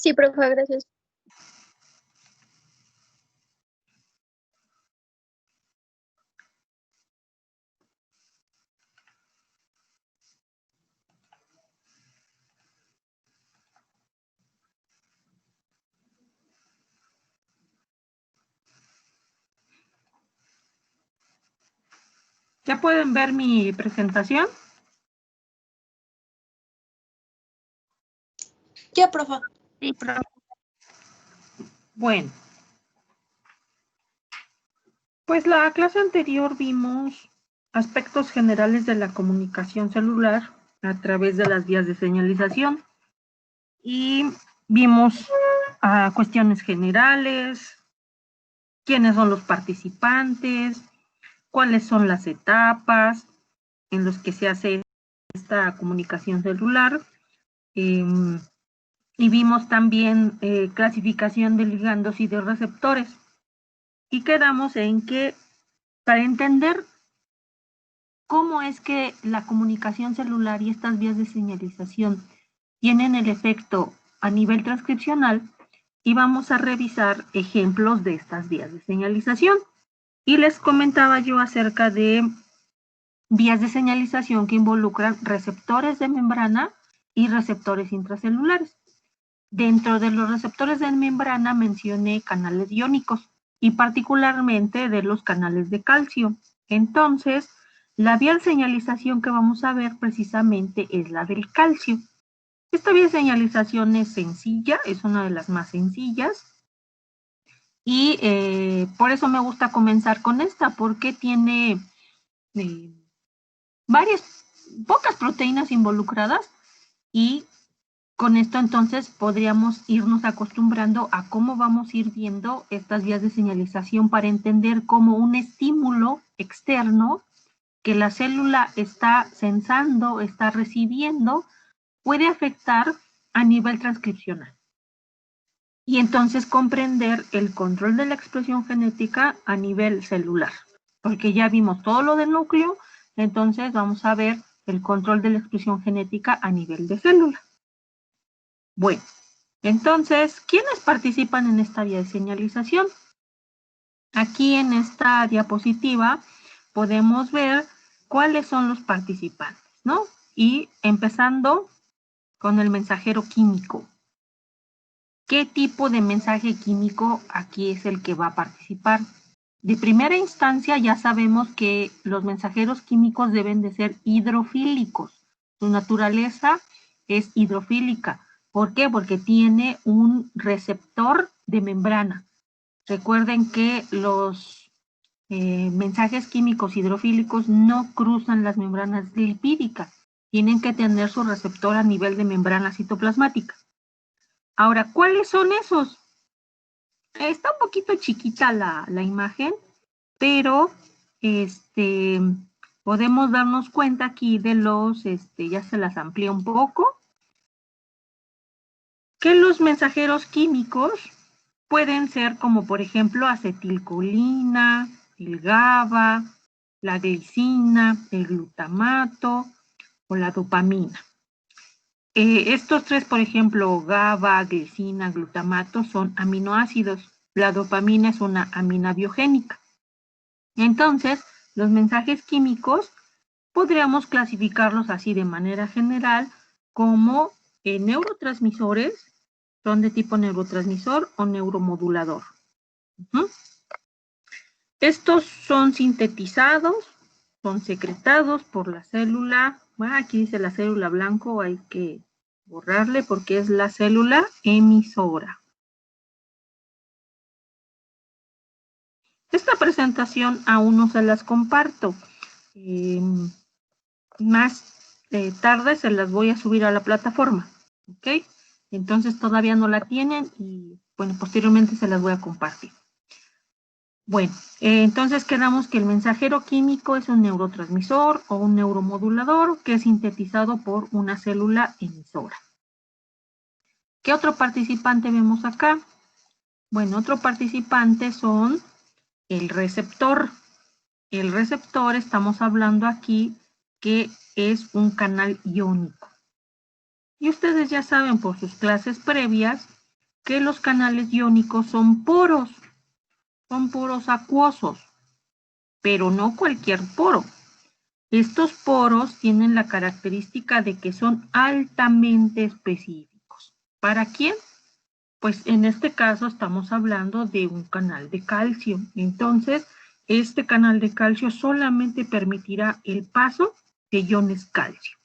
Sí, profe, gracias. ¿Ya pueden ver mi presentación? Ya, profe. Sí, profe. Bueno. Pues la clase anterior vimos aspectos generales de la comunicación celular a través de las vías de señalización y vimos cuestiones generales, quiénes son los participantes, cuáles son las etapas en las que se hace esta comunicación celular. Y vimos también clasificación de ligandos y de receptores. Y quedamos en que para entender cómo es que la comunicación celular y estas vías de señalización tienen el efecto a nivel transcripcional, y vamos a revisar ejemplos de estas vías de señalización. Y les comentaba yo acerca de vías de señalización que involucran receptores de membrana y receptores intracelulares. Dentro de los receptores de membrana mencioné canales iónicos y particularmente de los canales de calcio. Entonces, la vía de señalización que vamos a ver precisamente es la del calcio. Esta vía de señalización es sencilla, es una de las más sencillas y por eso me gusta comenzar con esta, porque tiene pocas proteínas involucradas y con esto entonces podríamos irnos acostumbrando a cómo vamos a ir viendo estas vías de señalización para entender cómo un estímulo externo que la célula está sensando, está recibiendo, puede afectar a nivel transcripcional. Y entonces comprender el control de la expresión genética a nivel celular. Porque ya vimos todo lo del núcleo, entonces vamos a ver el control de la expresión genética a nivel de célula. Bueno, entonces, ¿quiénes participan en esta vía de señalización? Aquí en esta diapositiva podemos ver cuáles son los participantes, ¿no? Y empezando con el mensajero químico. ¿Qué tipo de mensaje químico aquí es el que va a participar? De primera instancia ya sabemos que los mensajeros químicos deben de ser hidrofílicos. Su naturaleza es hidrofílica. ¿Por qué? Porque tiene un receptor de membrana. Recuerden que los mensajes químicos hidrofílicos no cruzan las membranas lipídicas. Tienen que tener su receptor a nivel de membrana citoplasmática. Ahora, ¿cuáles son esos? Está un poquito chiquita la imagen, pero podemos darnos cuenta aquí de los, ya se las amplié un poco, que los mensajeros químicos pueden ser como por ejemplo acetilcolina, el GABA, la glicina, el glutamato o la dopamina. Estos tres, por ejemplo, GABA, glicina, glutamato, son aminoácidos. La dopamina es una amina biogénica. Entonces, los mensajes químicos podríamos clasificarlos así de manera general como neurotransmisores, son de tipo neurotransmisor o neuromodulador. Estos son sintetizados, son secretados por la célula. Bueno, aquí dice la célula blanco, hay que borrarle porque es la célula emisora. Esta presentación aún no se las comparto. Más tarde se las voy a subir a la plataforma, ¿ok? Entonces todavía no la tienen y, bueno, posteriormente se las voy a compartir. Bueno, entonces quedamos que el mensajero químico es un neurotransmisor o un neuromodulador que es sintetizado por una célula emisora. ¿Qué otro participante vemos acá? Bueno, otro participante son el receptor. El receptor, estamos hablando aquí que es un canal iónico. Y ustedes ya saben por sus clases previas que los canales iónicos son poros acuosos, pero no cualquier poro. Estos poros tienen la característica de que son altamente específicos. ¿Para quién? Pues en este caso estamos hablando de un canal de calcio. Entonces, este canal de calcio solamente permitirá el paso de iones calcio.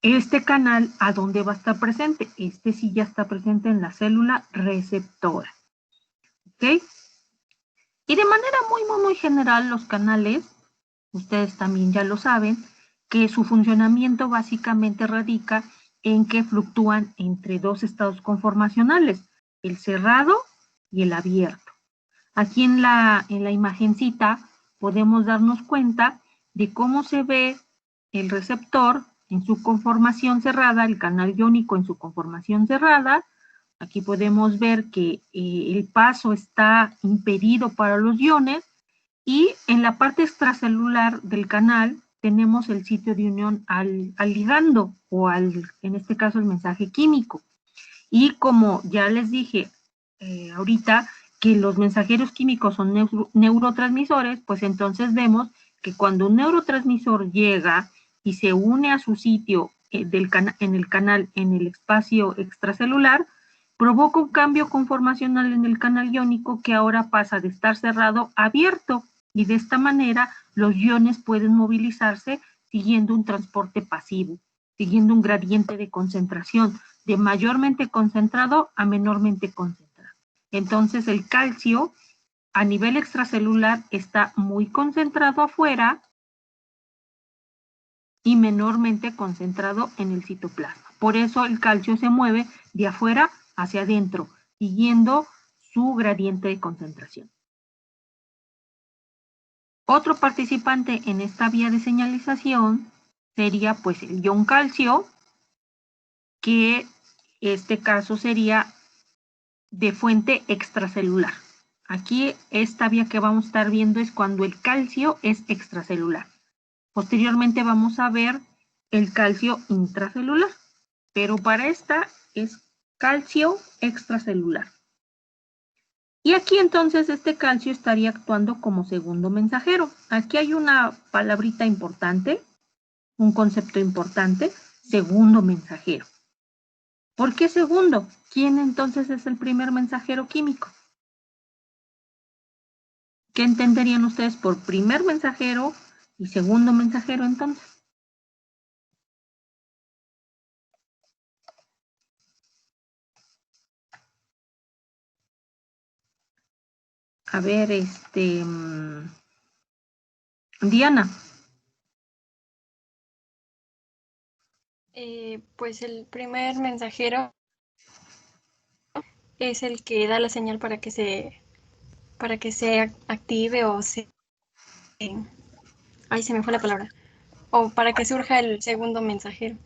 Este canal, ¿a dónde va a estar presente? Este sí ya está presente en la célula receptora. ¿Ok? Y de manera muy general, los canales, ustedes también ya lo saben, que su funcionamiento básicamente radica en que fluctúan entre dos estados conformacionales, el cerrado y el abierto. Aquí en la imagencita podemos darnos cuenta de cómo se ve el receptor en su conformación cerrada, el canal iónico en su conformación cerrada. Aquí podemos ver que el paso está impedido para los iones y en la parte extracelular del canal tenemos el sitio de unión al ligando o en este caso el mensaje químico. Y como ya les dije ahorita que los mensajeros químicos son neurotransmisores, pues entonces vemos que cuando un neurotransmisor llega y se une a su sitio en el espacio extracelular, provoca un cambio conformacional en el canal iónico que ahora pasa de estar cerrado a abierto, y de esta manera los iones pueden movilizarse siguiendo un transporte pasivo, siguiendo un gradiente de concentración, de mayormente concentrado a menormente concentrado. Entonces el calcio a nivel extracelular está muy concentrado afuera y menormente concentrado en el citoplasma. Por eso el calcio se mueve de afuera hacia adentro, siguiendo su gradiente de concentración. Otro participante en esta vía de señalización sería pues el ion calcio, que este caso sería de fuente extracelular. Aquí esta vía que vamos a estar viendo es cuando el calcio es extracelular. Posteriormente vamos a ver el calcio intracelular, pero para esta es calcio extracelular. Y aquí entonces este calcio estaría actuando como segundo mensajero. Aquí hay una palabrita importante, un concepto importante, segundo mensajero. ¿Por qué segundo? ¿Quién entonces es el primer mensajero químico? ¿Qué entenderían ustedes por primer mensajero y segundo mensajero entonces? A ver, Diana. Pues el primer mensajero es el que da la señal para que se active o ay, se me fue la palabra. O para que surja el segundo mensajero.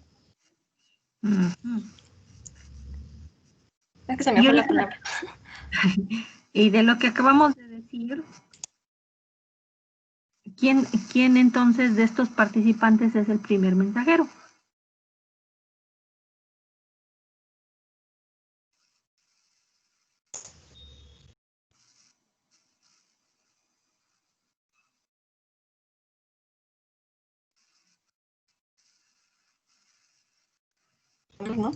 Es que se me Y, fue la palabra. y de lo que acabamos de decir, ¿quién entonces de estos participantes es el primer mensajero? ¿No?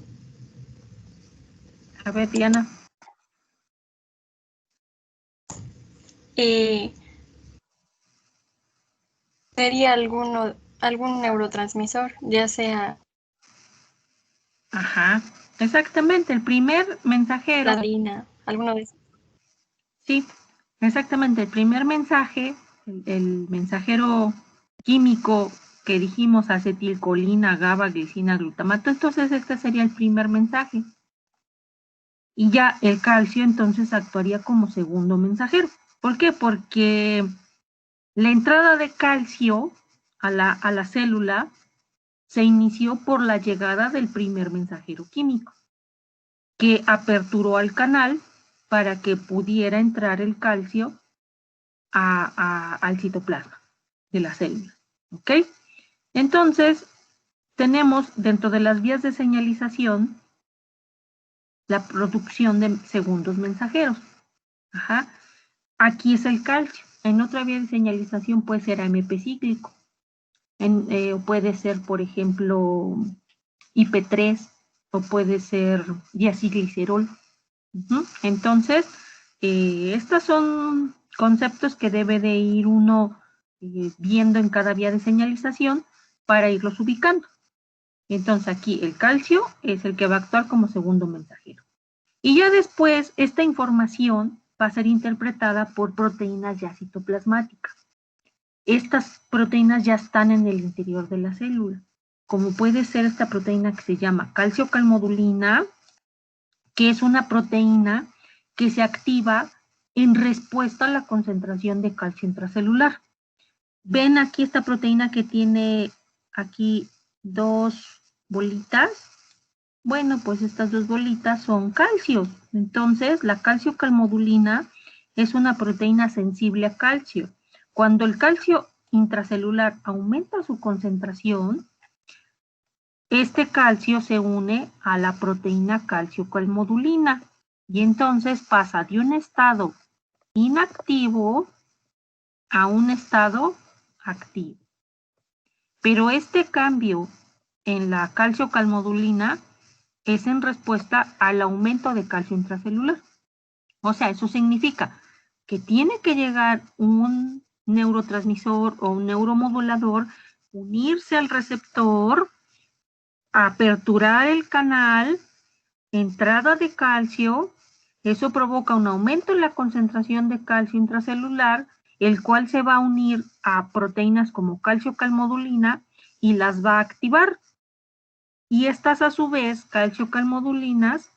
A ver, Diana. Sería algún neurotransmisor, ya sea Ajá, exactamente, el primer mensajero. la harina, alguno de esos. Sí, exactamente, el primer mensaje, el mensajero químico que dijimos, acetilcolina, GABA, glicina, glutamato, entonces este sería el primer mensaje. Y ya el calcio entonces actuaría como segundo mensajero. ¿Por qué? Porque la entrada de calcio a la célula se inició por la llegada del primer mensajero químico, que aperturó al canal para que pudiera entrar el calcio al citoplasma de la célula. ¿Ok? Entonces, tenemos dentro de las vías de señalización la producción de segundos mensajeros. Ajá. Aquí es el calcio. En otra vía de señalización puede ser AMP cíclico. Puede ser, por ejemplo, IP3 o puede ser diacilglicerol. Entonces, estos son conceptos que debe de ir uno viendo en cada vía de señalización para irlos ubicando. Entonces aquí el calcio es el que va a actuar como segundo mensajero. Y ya después esta información va a ser interpretada por proteínas ya citoplasmáticas. Estas proteínas ya están en el interior de la célula, como puede ser esta proteína que se llama calciocalmodulina, que es una proteína que se activa en respuesta a la concentración de calcio intracelular. Ven aquí esta proteína que tiene aquí dos bolitas. Bueno, pues estas dos bolitas son calcio. Entonces, la calciocalmodulina es una proteína sensible a calcio. Cuando el calcio intracelular aumenta su concentración, este calcio se une a la proteína calciocalmodulina y entonces pasa de un estado inactivo a un estado activo. Pero este cambio en la calciocalmodulina es en respuesta al aumento de calcio intracelular. O sea, eso significa que tiene que llegar un neurotransmisor o un neuromodulador, unirse al receptor, aperturar el canal, entrada de calcio, eso provoca un aumento en la concentración de calcio intracelular, el cual se va a unir a proteínas como calciocalmodulina y las va a activar. Y estas a su vez, calciocalmodulinas,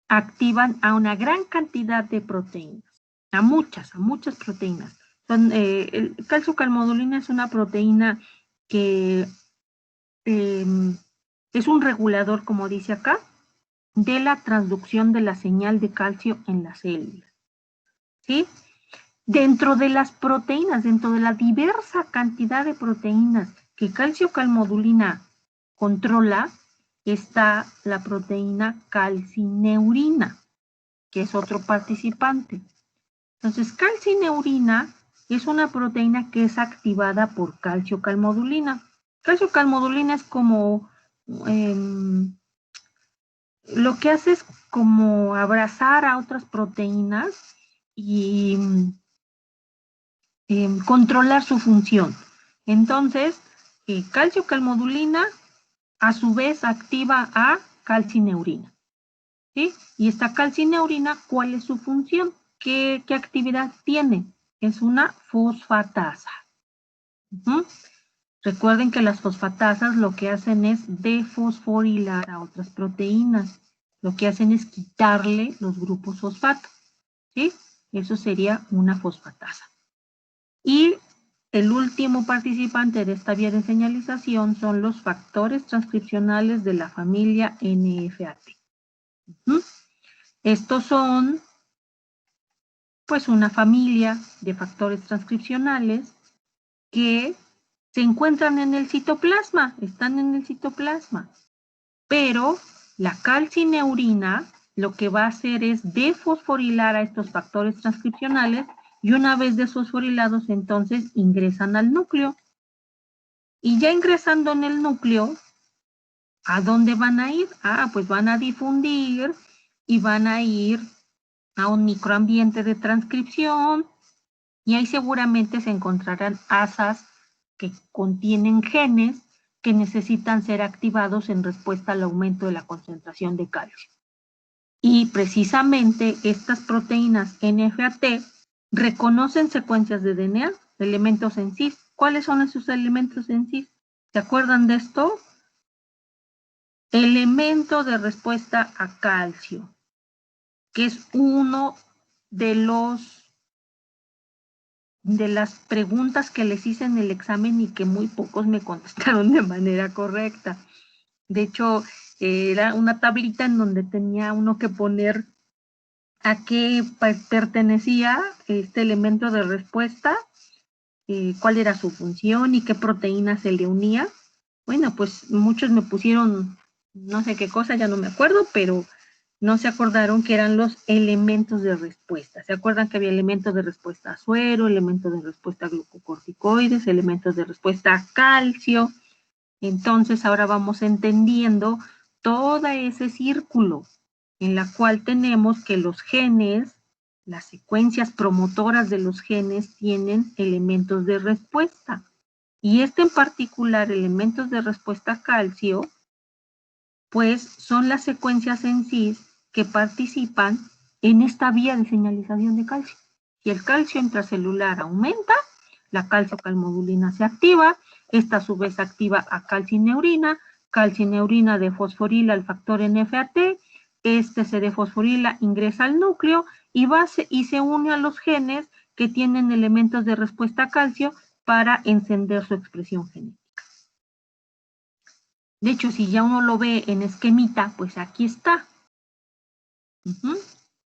activan a una gran cantidad de proteínas, a muchas proteínas. El calciocalmodulina es una proteína que es un regulador, como dice acá, de la transducción de la señal de calcio en las células. ¿Sí? Dentro de las proteínas, dentro de la diversa cantidad de proteínas que calciocalmodulina controla, está la proteína calcineurina, que es otro participante. Entonces, calcineurina es una proteína que es activada por calciocalmodulina. Calciocalmodulina es como, lo que hace es como abrazar a otras proteínas y controlar su función. Entonces, calciocalmodulina a su vez activa a calcineurina. ¿Sí? Y esta calcineurina, ¿cuál es su función? ¿Qué actividad tiene? Es una fosfatasa. Recuerden que las fosfatasas lo que hacen es defosforilar a otras proteínas. Lo que hacen es quitarle los grupos fosfato. ¿Sí? Eso sería una fosfatasa. Y el último participante de esta vía de señalización son los factores transcripcionales de la familia NFAT. Estos son, pues, una familia de factores transcripcionales que se encuentran en el citoplasma, están en el citoplasma. Pero la calcineurina lo que va a hacer es defosforilar a estos factores transcripcionales y una vez desfosforilados, entonces ingresan al núcleo. Y ya ingresando en el núcleo, ¿a dónde van a ir? Pues van a difundir y van a ir a un microambiente de transcripción y ahí seguramente se encontrarán asas que contienen genes que necesitan ser activados en respuesta al aumento de la concentración de calcio. Y precisamente estas proteínas NFAT reconocen secuencias de DNA, elementos en cis. ¿Cuáles son esos elementos en cis? ¿Se acuerdan de esto? Elemento de respuesta a calcio, que es uno de las preguntas que les hice en el examen y que muy pocos me contestaron de manera correcta. De hecho, era una tablita en donde tenía uno que poner a qué pertenecía este elemento de respuesta, cuál era su función y qué proteína se le unía. Bueno, pues muchos me pusieron no sé qué cosa, ya no me acuerdo, pero no se acordaron que eran los elementos de respuesta. ¿Se acuerdan que había elementos de respuesta a suero, elementos de respuesta a glucocorticoides, elementos de respuesta a calcio? Entonces ahora vamos entendiendo todo ese círculo en la cual tenemos que los genes, las secuencias promotoras de los genes tienen elementos de respuesta. Y en particular, elementos de respuesta a calcio, pues son las secuencias en sí que participan en esta vía de señalización de calcio. Si el calcio intracelular aumenta, la calciocalmodulina se activa, esta a su vez activa a calcineurina defosforila al factor NFAT, se defosforila, ingresa al núcleo y se une a los genes que tienen elementos de respuesta a calcio para encender su expresión genética. De hecho, si ya uno lo ve en esquemita, pues aquí está.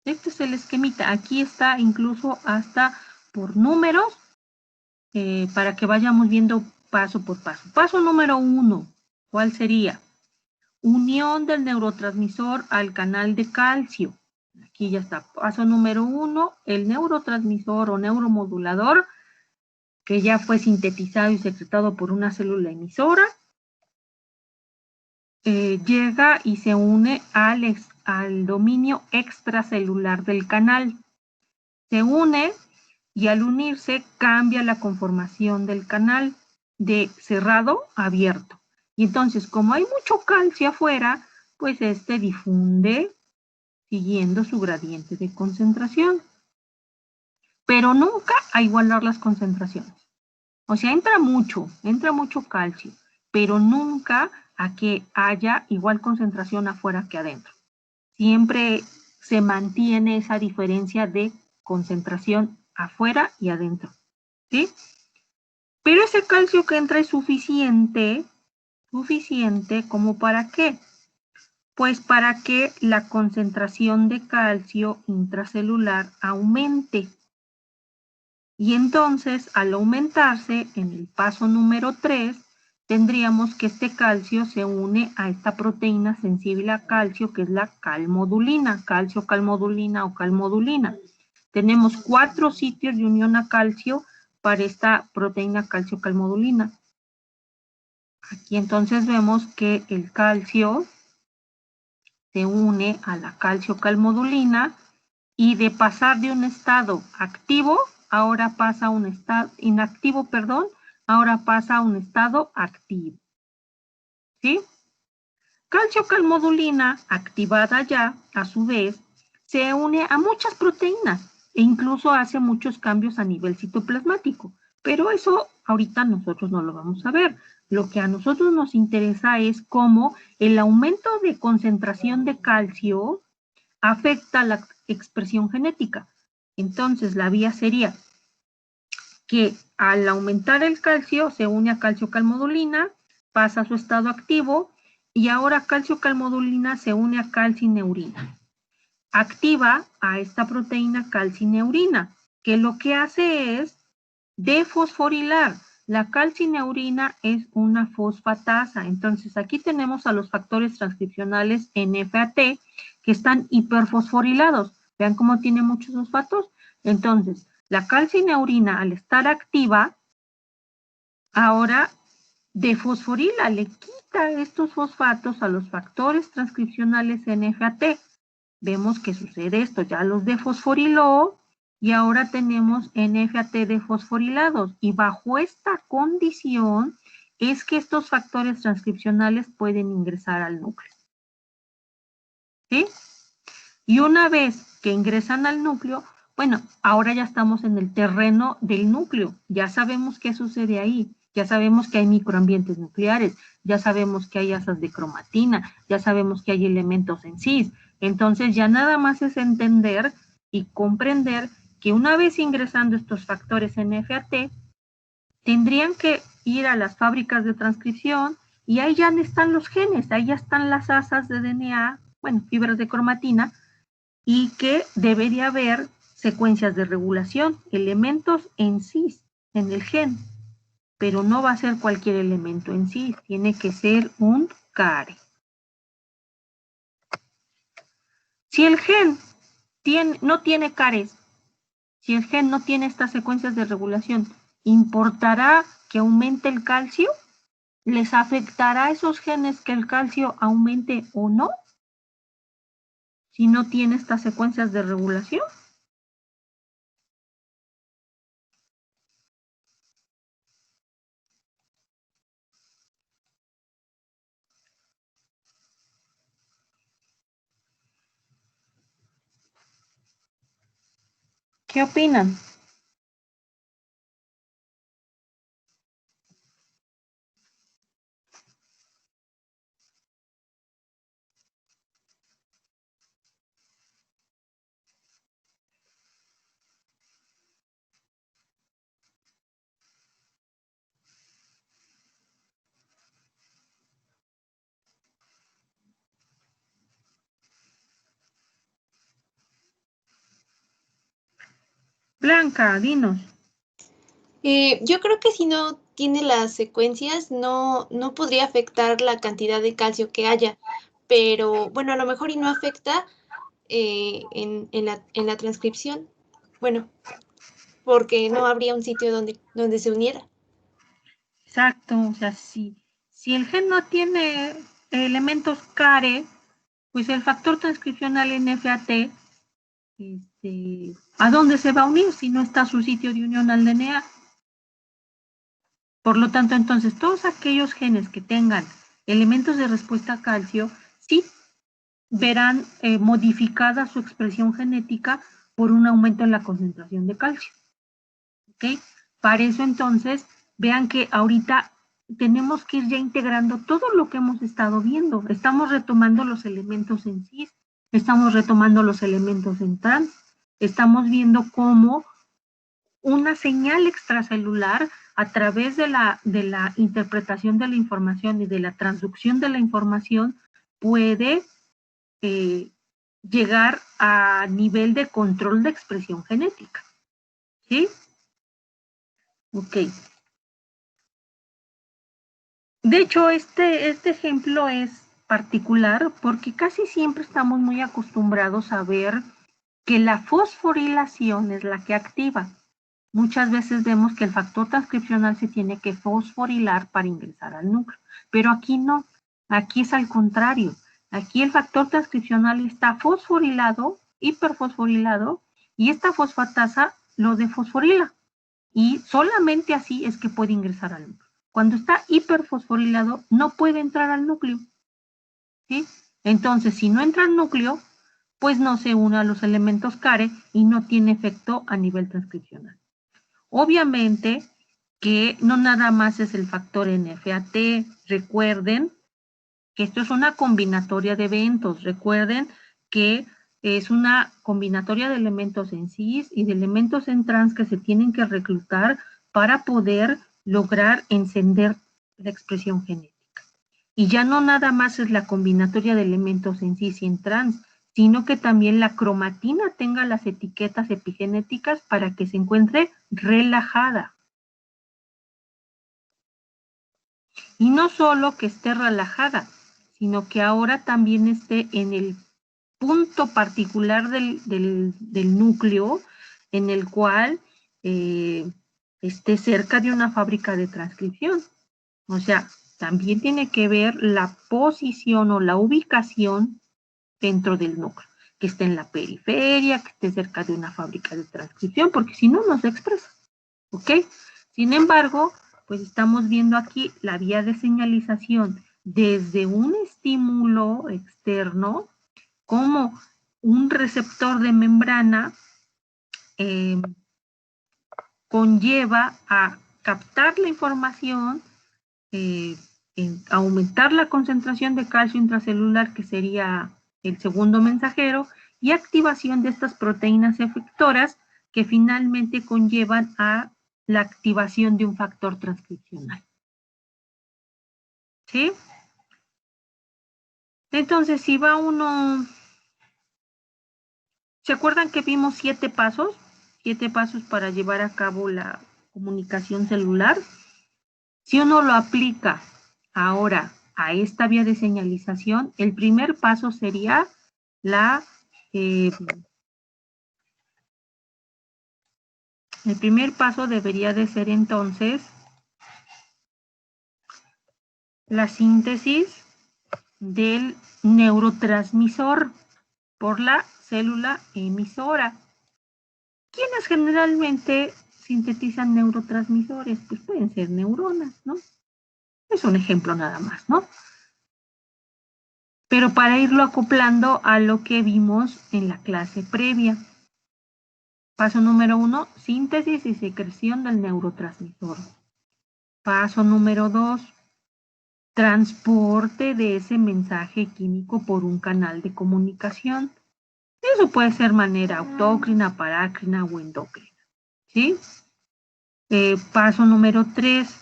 Este es el esquemita. Aquí está incluso hasta por números para que vayamos viendo paso por paso. Paso número 1, ¿cuál sería? Unión del neurotransmisor al canal de calcio. Aquí ya está. Paso número 1, el neurotransmisor o neuromodulador que ya fue sintetizado y secretado por una célula emisora, llega y se une al dominio extracelular del canal. Se une y al unirse cambia la conformación del canal de cerrado a abierto. Y entonces, como hay mucho calcio afuera, pues difunde siguiendo su gradiente de concentración. Pero nunca a igualar las concentraciones. O sea, entra mucho calcio, pero nunca a que haya igual concentración afuera que adentro. Siempre se mantiene esa diferencia de concentración afuera y adentro, ¿sí? Pero ese calcio que entra es suficiente ¿como para qué? Pues para que la concentración de calcio intracelular aumente. Y entonces, al aumentarse, en el paso número 3, tendríamos que este calcio se une a esta proteína sensible a calcio, que es la calmodulina, calcio-calmodulina o calmodulina. Tenemos 4 sitios de unión a calcio para esta proteína calcio-calmodulina. Aquí entonces vemos que el calcio se une a la calcio-calmodulina y de pasar de un estado activo, ahora pasa a un estado inactivo, ahora pasa a un estado activo. ¿Sí? Calcio-calmodulina, activada ya, a su vez, se une a muchas proteínas e incluso hace muchos cambios a nivel citoplasmático. Pero eso ahorita nosotros no lo vamos a ver. Lo que a nosotros nos interesa es cómo el aumento de concentración de calcio afecta la expresión genética. Entonces, la vía sería que al aumentar el calcio se une a calcio-calmodulina, pasa a su estado activo y ahora calcio-calmodulina se une a calcineurina. Activa a esta proteína calcineurina, que lo que hace es defosforilar. La calcineurina es una fosfatasa. Entonces, aquí tenemos a los factores transcripcionales NFAT que están hiperfosforilados. Vean cómo tiene muchos fosfatos. Entonces, la calcineurina, al estar activa, ahora defosforila, le quita estos fosfatos a los factores transcripcionales NFAT. Vemos que sucede esto, ya los defosforiló y ahora tenemos NFAT defosforilados. Y bajo esta condición es que estos factores transcripcionales pueden ingresar al núcleo. ¿Sí? Y una vez que ingresan al núcleo, bueno, ahora ya estamos en el terreno del núcleo. Ya sabemos qué sucede ahí. Ya sabemos que hay microambientes nucleares. Ya sabemos que hay asas de cromatina. Ya sabemos que hay elementos en cis. Entonces ya nada más es entender y comprender que una vez ingresando estos factores NFAT, tendrían que ir a las fábricas de transcripción y ahí ya están los genes, ahí ya están las asas de DNA, bueno, fibras de cromatina, y que debería haber secuencias de regulación, elementos en sí, en el gen, pero no va a ser cualquier elemento en sí, tiene que ser un CARE. Si el gen no tiene CARES, si el gen no tiene estas secuencias de regulación, ¿importará que aumente el calcio? ¿Les afectará a esos genes que el calcio aumente o no? Si no tiene estas secuencias de regulación. ¿Qué opinan? Blanca, dinos. Yo creo que si no tiene las secuencias, no podría afectar la cantidad de calcio que haya, pero bueno, a lo mejor y no afecta en la transcripción, bueno, porque no habría un sitio donde se uniera. Exacto, o sea, si el gen no tiene elementos CARE, pues el factor transcripcional NFAT, ¿a dónde se va a unir si no está su sitio de unión al DNA? Por lo tanto, entonces, todos aquellos genes que tengan elementos de respuesta a calcio, sí verán modificada su expresión genética por un aumento en la concentración de calcio. ¿Ok? Para eso, entonces, vean que ahorita tenemos que ir ya integrando todo lo que hemos estado viendo. Estamos retomando los elementos en cis, estamos retomando los elementos en trans, estamos viendo cómo una señal extracelular a través de la interpretación de la información y de la transducción de la información puede llegar a nivel de control de expresión genética. ¿Sí? Ok. De hecho, este ejemplo es particular porque casi siempre estamos muy acostumbrados a ver que la fosforilación es la que activa. Muchas veces vemos que el factor transcripcional se tiene que fosforilar para ingresar al núcleo, pero aquí no, aquí es al contrario. Aquí el factor transcripcional está fosforilado, hiperfosforilado, y esta fosfatasa lo defosforila. Y solamente así es que puede ingresar al núcleo. Cuando está hiperfosforilado, no puede entrar al núcleo. ¿Sí? Entonces, si no entra al núcleo, pues no se une a los elementos CARE y no tiene efecto a nivel transcripcional. Obviamente que no nada más es el factor NFAT. Recuerden que esto es una combinatoria de eventos. Recuerden que es una combinatoria de elementos en cis y de elementos en trans que se tienen que reclutar para poder lograr encender la expresión genética. Y ya no nada más es la combinatoria de elementos en cis y en trans, sino que también la cromatina tenga las etiquetas epigenéticas para que se encuentre relajada. Y no solo que esté relajada, sino que ahora también esté en el punto particular del núcleo en el cual esté cerca de una fábrica de transcripción. O sea, también tiene que ver la posición o la ubicación dentro del núcleo, que esté en la periferia, que esté cerca de una fábrica de transcripción, porque si no, no se expresa. ¿Ok? Sin embargo, pues estamos viendo aquí la vía de señalización desde un estímulo externo como un receptor de membrana conlleva a captar la información, aumentar la concentración de calcio intracelular, que sería el segundo mensajero, y activación de estas proteínas efectoras que finalmente conllevan a la activación de un factor transcripcional. ¿Sí? Entonces, si va uno... ¿Se acuerdan que vimos 7 pasos? 7 pasos para llevar a cabo la comunicación celular. Si uno lo aplica ahora a esta vía de señalización, el primer paso sería la el primer paso debería de ser entonces la síntesis del neurotransmisor por la célula emisora. ¿Quiénes generalmente sintetizan neurotransmisores? Pues pueden ser neuronas, ¿no? Es un ejemplo nada más, ¿no? Pero para irlo acoplando a lo que vimos en la clase previa. Paso número 1, síntesis y secreción del neurotransmisor. Paso número 2, transporte de ese mensaje químico por un canal de comunicación. Eso puede ser manera autócrina, parácrina o endócrina, ¿sí? Paso número 3,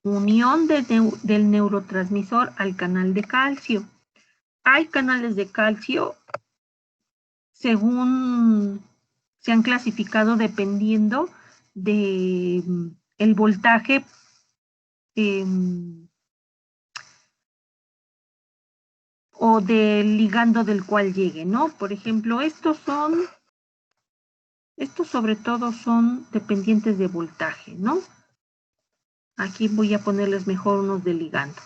unión del neurotransmisor al canal de calcio. Hay canales de calcio según se han clasificado dependiendo de el voltaje o del ligando del cual llegue, ¿no? Por ejemplo, estos sobre todo son dependientes de voltaje, ¿no? Aquí voy a ponerles mejor unos de ligando.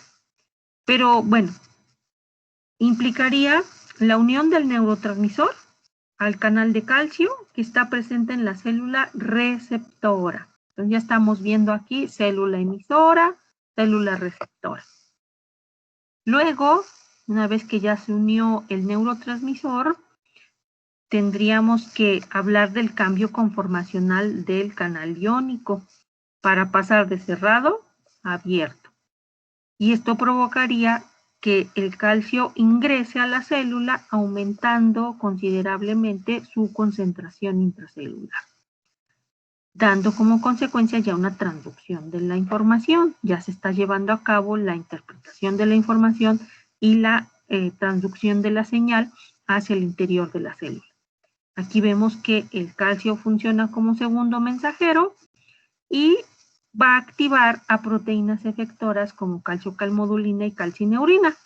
Pero bueno, implicaría la unión del neurotransmisor al canal de calcio que está presente en la célula receptora. Entonces ya estamos viendo aquí célula emisora, célula receptora. Luego, una vez que ya se unió el neurotransmisor, tendríamos que hablar del cambio conformacional del canal iónico para pasar de cerrado a abierto. Y esto provocaría que el calcio ingrese a la célula aumentando considerablemente su concentración intracelular, dando como consecuencia ya una transducción de la información. Ya se está llevando a cabo la interpretación de la información y la transducción de la señal hacia el interior de la célula. Aquí vemos que el calcio funciona como segundo mensajero y va a activar a proteínas efectoras como calciocalmodulina y calcineurina.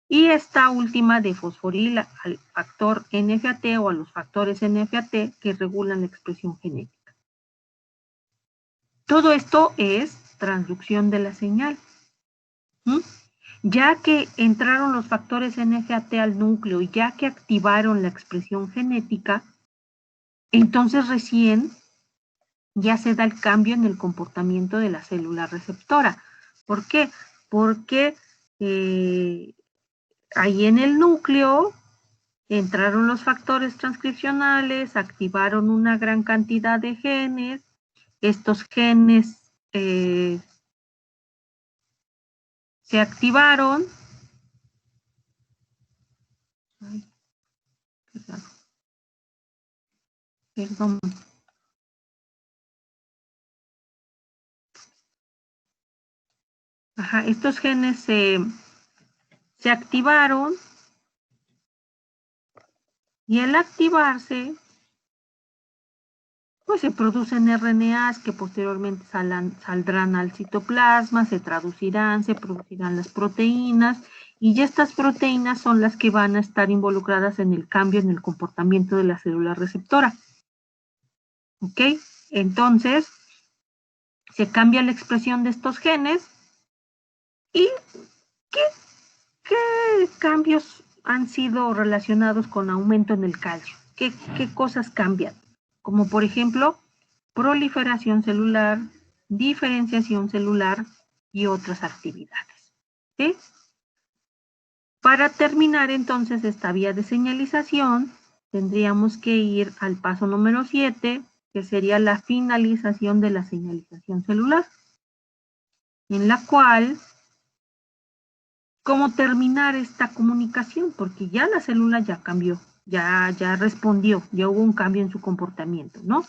Y esta última de fosforila al factor NFAT o a los factores NFAT que regulan la expresión genética. Todo esto es transducción de la señal. Ya que entraron los factores NFAT al núcleo y ya que activaron la expresión genética, entonces recién ya se da el cambio en el comportamiento de la célula receptora. ¿Por qué? Porque ahí en el núcleo entraron los factores transcripcionales, activaron una gran cantidad de genes. Estos genes se activaron. Ay, perdón. Ajá, estos genes se activaron y al activarse, pues se producen RNAs que posteriormente saldrán al citoplasma, se traducirán, se producirán las proteínas y ya estas proteínas son las que van a estar involucradas en el cambio en el comportamiento de la célula receptora. ¿Ok? Entonces, se cambia la expresión de estos genes y ¿qué cambios han sido relacionados con aumento en el calcio? ¿Qué cosas cambian? Como por ejemplo, proliferación celular, diferenciación celular y otras actividades. ¿Sí? Para terminar entonces esta vía de señalización, tendríamos que ir al paso número 7, que sería la finalización de la señalización celular, en la cual, ¿cómo terminar esta comunicación? Porque ya la célula ya cambió, ya respondió, ya hubo un cambio en su comportamiento, ¿no?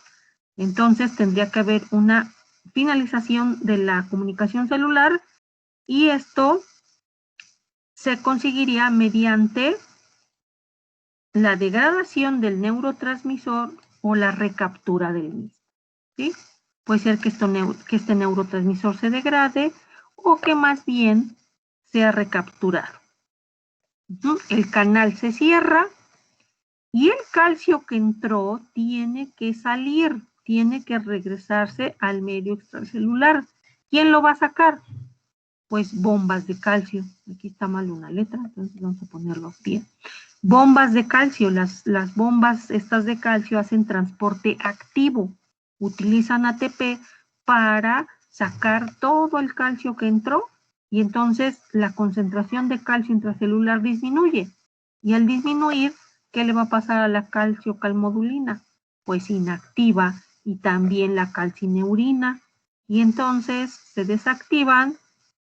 Entonces tendría que haber una finalización de la comunicación celular y esto se conseguiría mediante la degradación del neurotransmisor o la recaptura del mismo, ¿sí? Puede ser que este neurotransmisor se degrade o que más bien sea recapturado. El canal se cierra Y el calcio que entró tiene que salir, tiene que regresarse al medio extracelular. ¿Quién lo va a sacar? Pues bombas de calcio. Aquí está mal una letra, entonces vamos a ponerlo bien. Bombas de calcio. Las bombas estas de calcio hacen transporte activo. Utilizan ATP para sacar todo el calcio que entró y entonces la concentración de calcio intracelular disminuye. Y al disminuir, ¿qué le va a pasar a la calciocalmodulina? Pues inactiva y también la calcineurina. Y entonces se desactivan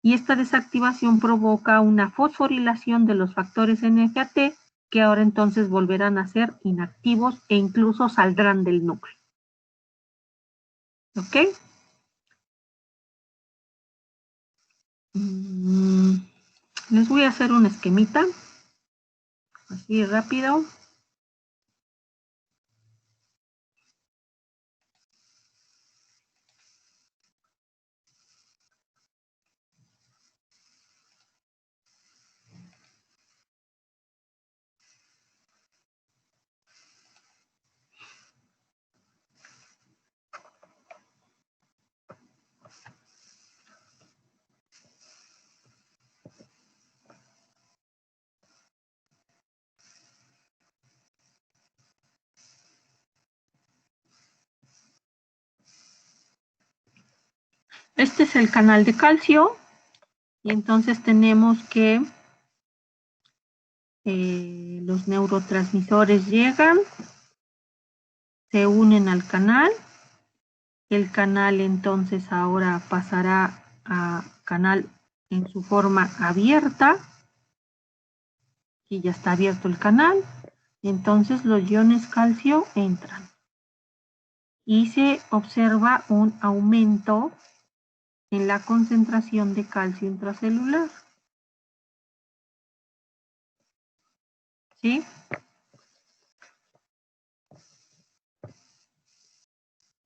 y esta desactivación provoca una fosforilación de los factores NFAT que ahora entonces volverán a ser inactivos e incluso saldrán del núcleo. ¿Ok? Les voy a hacer un esquemita, así rápido. Este es el canal de calcio y entonces tenemos que los neurotransmisores llegan, se unen al canal. El canal entonces ahora pasará a canal en su forma abierta. Aquí ya está abierto el canal. Entonces los iones calcio entran. Y se observa un aumento en la concentración de calcio intracelular. ¿Sí?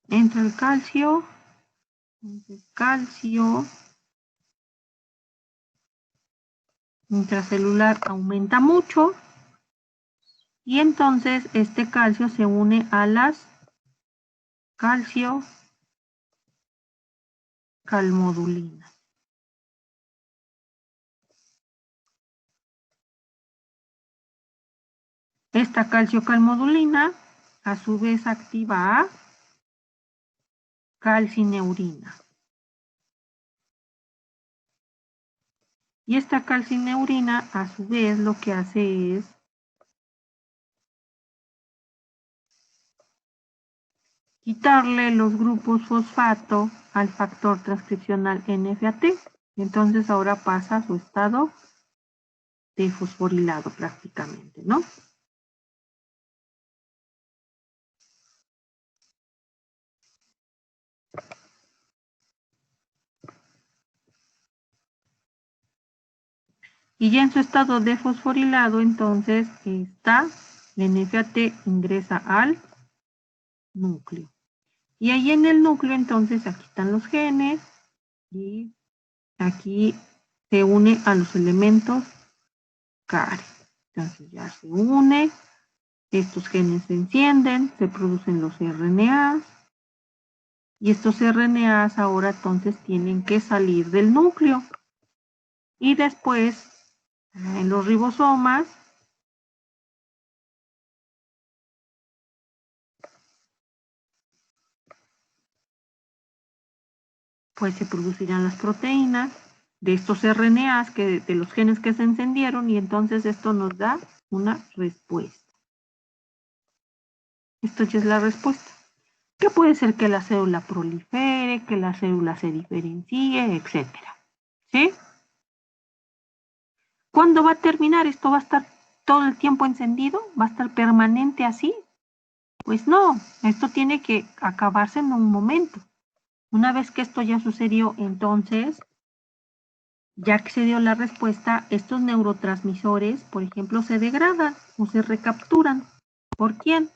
Entra el calcio. Calcio intracelular aumenta mucho. Y entonces este calcio se une a las calciocalmodulinas. Esta calciocalmodulina a su vez activa a calcineurina. Y esta calcineurina a su vez lo que hace es quitarle los grupos fosfato al factor transcripcional NFAT. Entonces ahora pasa a su estado de fosforilado prácticamente, ¿no? Y ya en su estado de fosforilado, entonces esta NFAT ingresa al núcleo. Y ahí en el núcleo, entonces, aquí están los genes y aquí se une a los elementos CARE. Entonces ya se une, estos genes se encienden, se producen los RNAs y estos RNAs ahora entonces tienen que salir del núcleo. Y después, en los ribosomas, pues se producirán las proteínas de estos RNAs, de los genes que se encendieron, y entonces esto nos da una respuesta. Esto ya es la respuesta. Que puede ser que la célula prolifere, que la célula se diferencie, etc. ¿Sí? ¿Cuándo va a terminar? ¿Esto va a estar todo el tiempo encendido? ¿Va a estar permanente así? Pues no, esto tiene que acabarse en un momento. Una vez que esto ya sucedió, entonces, ya que se dio la respuesta, estos neurotransmisores, por ejemplo, se degradan o se recapturan. ¿Por quién?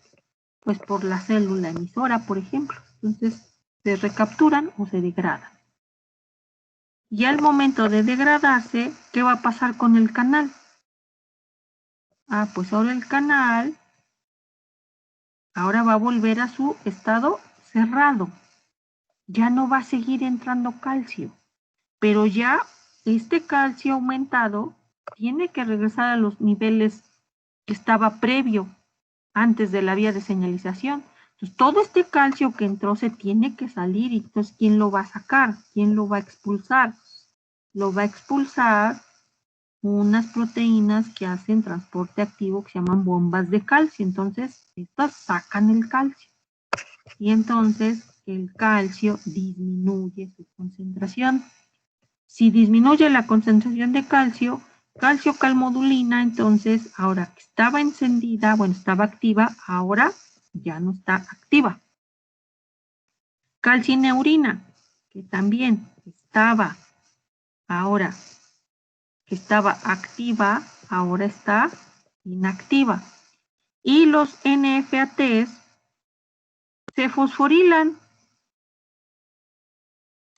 Pues por la célula emisora, por ejemplo. Entonces, se recapturan o se degradan. Y al momento de degradarse, ¿qué va a pasar con el canal? Pues ahora el canal ahora va a volver a su estado cerrado. Ya no va a seguir entrando calcio, pero ya este calcio aumentado tiene que regresar a los niveles que estaba previo antes de la vía de señalización. Entonces, todo este calcio que entró se tiene que salir, y entonces, ¿quién lo va a sacar? ¿Quién lo va a expulsar? Lo va a expulsar unas proteínas que hacen transporte activo que se llaman bombas de calcio. Entonces, estas sacan el calcio. Y entonces, el calcio disminuye su concentración. Si disminuye la concentración de calcio, calmodulina, entonces, ahora que estaba encendida, bueno, estaba activa, ahora ya no está activa. Calcineurina, que también estaba, ahora que estaba activa, ahora está inactiva. Y los NFATs se fosforilan,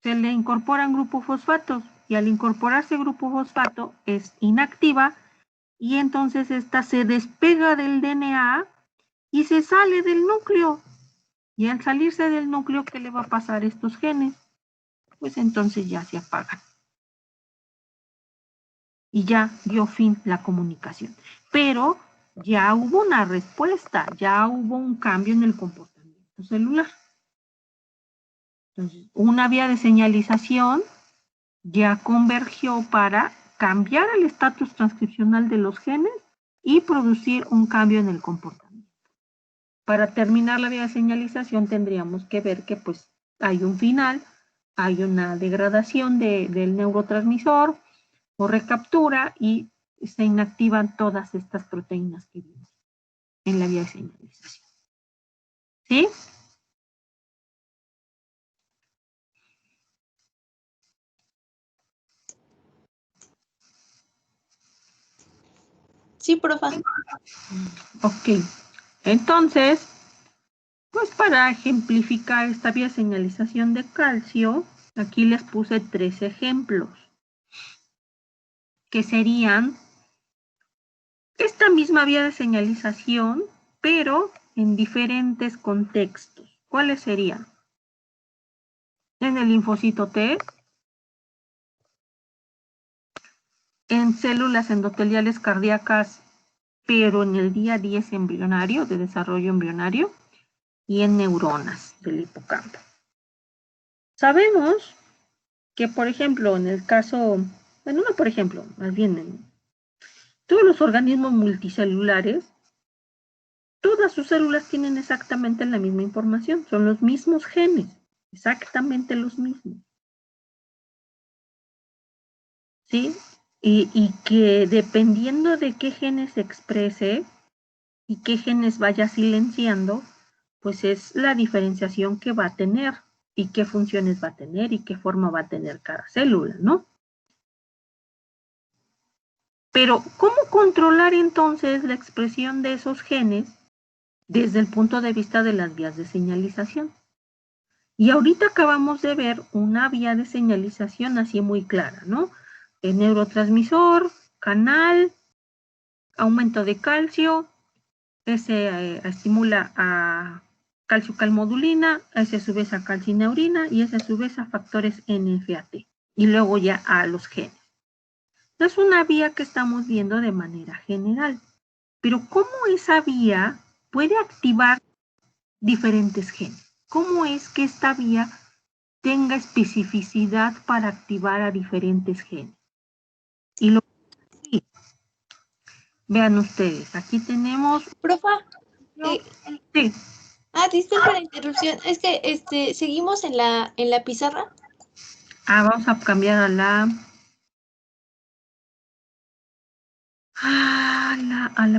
se le incorporan grupos fosfatos, y al incorporarse grupo fosfato es inactiva, y entonces esta se despega del DNA y se sale del núcleo. Y al salirse del núcleo, ¿qué le va a pasar a estos genes? Pues entonces ya se apagan. Y ya dio fin la comunicación. Pero ya hubo una respuesta, ya hubo un cambio en el comportamiento celular. Entonces, una vía de señalización ya convergió para cambiar el estatus transcripcional de los genes y producir un cambio en el comportamiento. Para terminar la vía de señalización tendríamos que ver que pues hay un final, hay una degradación del neurotransmisor o recaptura, y se inactivan todas estas proteínas que vimos en la vía de señalización. ¿Sí? Sí, profa. Ok. Entonces, pues para ejemplificar esta vía de señalización de calcio, aquí les puse 3 ejemplos, que serían esta misma vía de señalización, pero en diferentes contextos. ¿Cuáles serían? En el linfocito T, en células endoteliales cardíacas, pero en el día 10 embrionario, de desarrollo embrionario, y en neuronas del hipocampo. Sabemos que, por ejemplo, en el caso, bueno, no por ejemplo, más bien en todos los organismos multicelulares, todas sus células tienen exactamente la misma información, son los mismos genes, exactamente los mismos. ¿Sí? Y que dependiendo de qué genes se exprese y qué genes vaya silenciando, pues es la diferenciación que va a tener y qué funciones va a tener y qué forma va a tener cada célula, ¿no? Pero, ¿cómo controlar entonces la expresión de esos genes desde el punto de vista de las vías de señalización? Y ahorita acabamos de ver una vía de señalización así muy clara, ¿no? El neurotransmisor, canal, aumento de calcio, ese estimula a calmodulina, ese a su vez a calcineurina, y ese a su vez a factores NFAT, y luego ya a los genes. Es una vía que estamos viendo de manera general, pero ¿cómo esa vía puede activar diferentes genes? ¿Cómo es que esta vía tenga especificidad para activar a diferentes genes? Y lo sí, vean ustedes, aquí tenemos... Profa, sí. disculpa la interrupción. Es que seguimos en la pizarra. Vamos a cambiar a la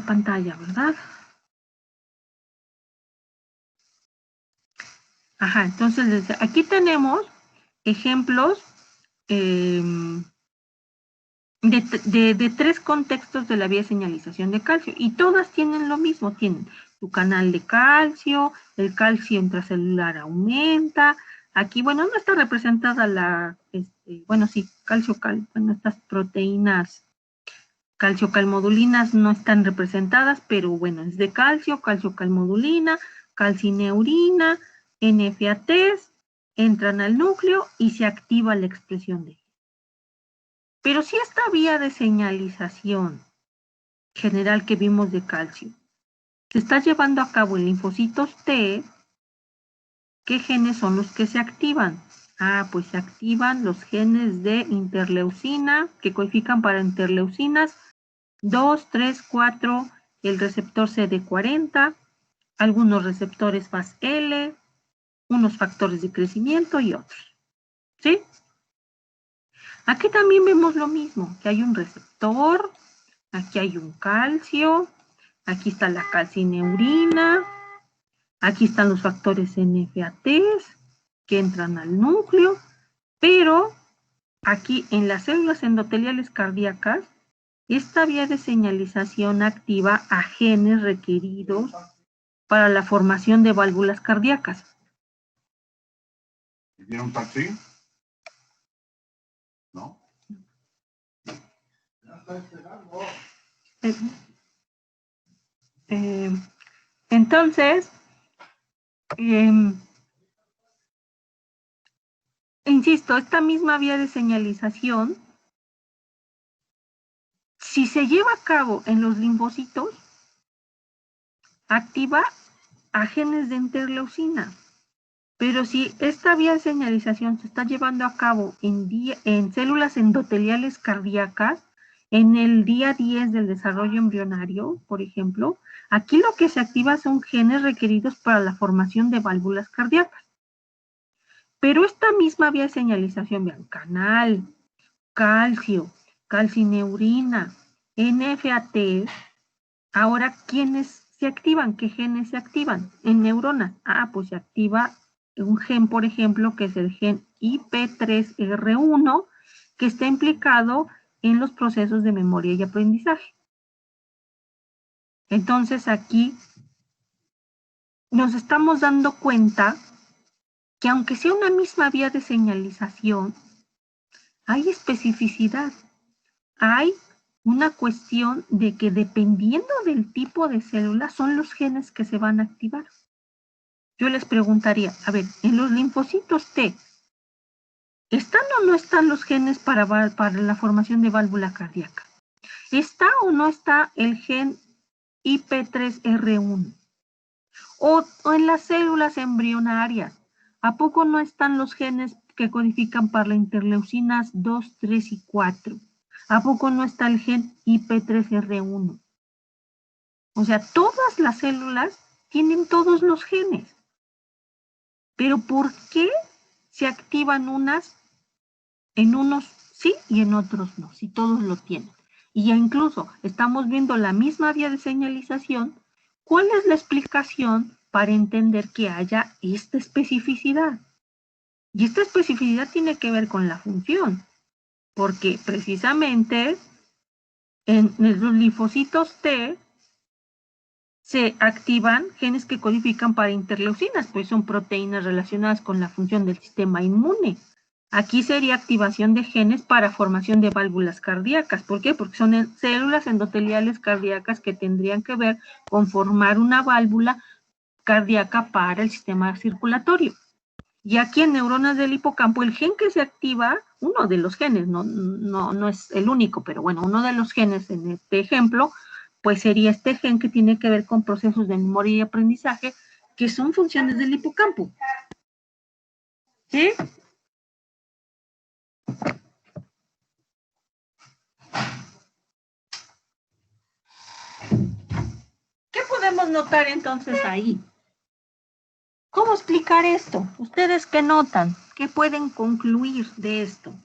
pantalla, ¿verdad? Ajá, entonces aquí tenemos ejemplos de 3 contextos de la vía de señalización de calcio, y todas tienen lo mismo, tienen su canal de calcio, el calcio intracelular aumenta, aquí, bueno, no está representada bueno, sí, bueno, estas proteínas calciocalmodulinas no están representadas, pero bueno, es de calcio, calmodulina, calcineurina, NFATs, entran al núcleo y se activa la expresión de. Pero si esta vía de señalización general que vimos de calcio se está llevando a cabo en linfocitos T, ¿qué genes son los que se activan? Ah, pues se activan los genes de interleucina, que codifican para interleucinas 2, 3, 4, el receptor CD40, algunos receptores FAS-L, unos factores de crecimiento y otros. ¿Sí? Aquí también vemos lo mismo, que hay un receptor, aquí hay un calcio, aquí está la calcineurina, aquí están los factores NFATs que entran al núcleo, pero aquí en las células endoteliales cardíacas, esta vía de señalización activa a genes requeridos para la formación de válvulas cardíacas. ¿Vieron taxi? ¿No? Entonces, insisto, esta misma vía de señalización, si se lleva a cabo en los linfocitos, activa a genes de interleucina. Pero si esta vía de señalización se está llevando a cabo en células endoteliales cardíacas, en el día 10 del desarrollo embrionario, por ejemplo, aquí lo que se activa son genes requeridos para la formación de válvulas cardíacas. Pero esta misma vía de señalización, vean, canal, calcio, calcineurina, NFAT, ahora, ¿quiénes se activan? ¿Qué genes se activan? En neuronas. Ah, pues se activa un gen, por ejemplo, que es el gen IP3R1, que está implicado en los procesos de memoria y aprendizaje. Entonces, aquí nos estamos dando cuenta que aunque sea una misma vía de señalización, hay especificidad. Hay una cuestión de que dependiendo del tipo de célula son los genes que se van a activar. Yo les preguntaría, a ver, en los linfocitos T, ¿están o no están los genes para la formación de válvula cardíaca? ¿Está o no está el gen IP3R1? O en las células embrionarias, ¿a poco no están los genes que codifican para las interleucinas 2, 3 y 4? ¿A poco no está el gen IP3R1? O sea, todas las células tienen todos los genes. Pero ¿por qué se activan unas en unos sí y en otros no? Si todos lo tienen. Y ya incluso estamos viendo la misma vía de señalización. ¿Cuál es la explicación para entender que haya esta especificidad? Y esta especificidad tiene que ver con la función. Porque precisamente en los linfocitos T se activan genes que codifican para interleucinas, pues son proteínas relacionadas con la función del sistema inmune. Aquí sería activación de genes para formación de válvulas cardíacas. ¿Por qué? Porque son células endoteliales cardíacas que tendrían que ver con formar una válvula cardíaca para el sistema circulatorio. Y aquí en neuronas del hipocampo, el gen que se activa, uno de los genes, no es el único, pero bueno, uno de los genes en este ejemplo, pues sería este gen que tiene que ver con procesos de memoria y aprendizaje, que son funciones del hipocampo. ¿Sí? ¿Qué podemos notar entonces ahí? ¿Cómo explicar esto? ¿Ustedes qué notan? ¿Qué pueden concluir de esto?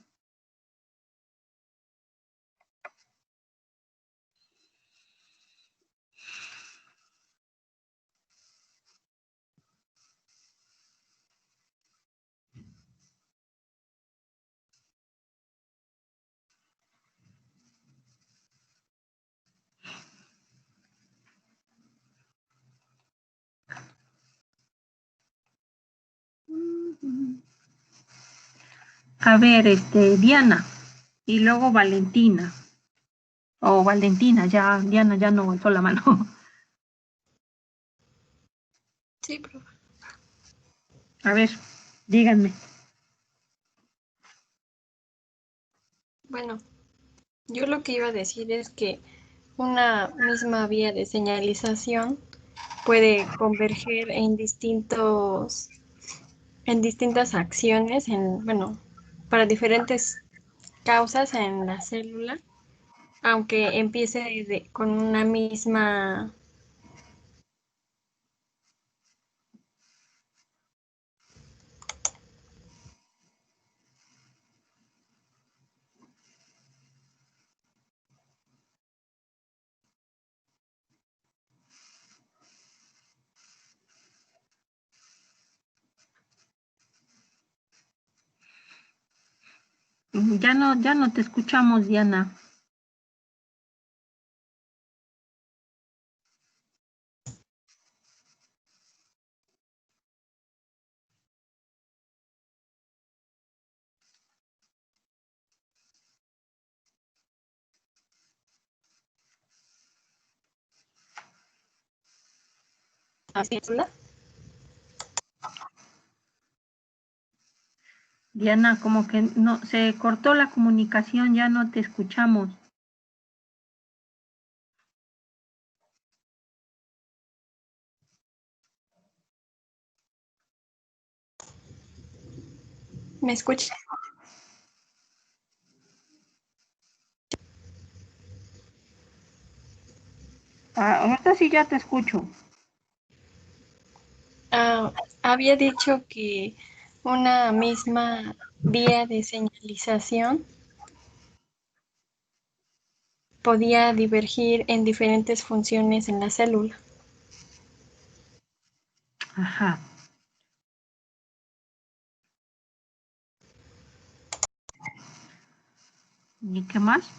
A ver, Diana, y luego Valentina. O Valentina, ya, Diana ya no alzó la mano. Sí, profe. A ver, díganme. Bueno, yo lo que iba a decir es que una misma vía de señalización puede converger en distintas acciones, bueno, para diferentes causas en la célula, aunque empiece con una misma. Ya no te escuchamos, Diana. Célula. Diana, como que no, se cortó la comunicación, ya no te escuchamos. ¿Me escucha? Ahorita sí ya te escucho. Había dicho que una misma vía de señalización podía divergir en diferentes funciones en la célula. Ajá. ¿Y qué más?